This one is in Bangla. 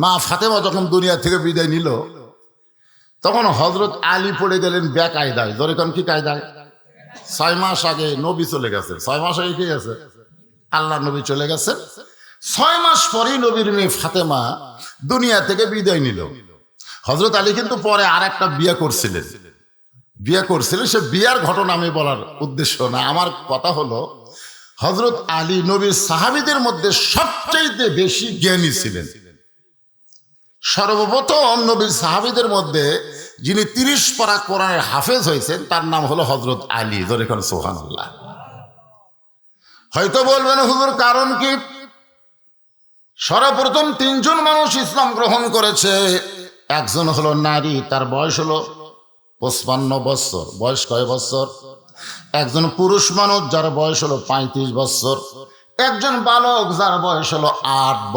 মা ফাতেমা যখন দুনিয়া থেকে বিদায় নিল, তখন হজরত আলী পড়ে গেলেন বেকায়দায়। ধরে কোন কি কায়দায়? 6 মাস আগে নবী চলে গেছে। 6 মাস আগে কি গেছে? আল্লাহ নবী চলে গেছে। 6 মাস পরেই নবীর মেয়ে ফাতেমা দুনিয়া থেকে বিদায় নিল। হজরত আলী কিন্তু পরে আর একটা বিয়ে করছিলেন। সে বিয়ার ঘটনা আমি বলার উদ্দেশ্য না, আমার কথা হলো হজরত আলী নবীর সাহাবীদের মধ্যে সবচেয়ে বেশি জ্ঞানী ছিলেন। সর্বপ্রথম নবীর সাহাবীদের মধ্যে যিনি 30 পারা কোরআনের হাফেজ হয়েছেন তার নাম হলো হজরত আলী। ধরে কোন সুবহানাল্লাহ। হয়তো বলবেন হুজুর কারণ কি? সর্বপ্রথম 3 জন মানুষ ইসলাম গ্রহণ করেছে। একজন হলো নারী, তার বয়স হলো 55 বছর। বয়স কয় বছর? একজন পুরুষ মানুষ যার বয়স হলো 35 বছর। একজন বালক যার বয়স হলো 8 বছর।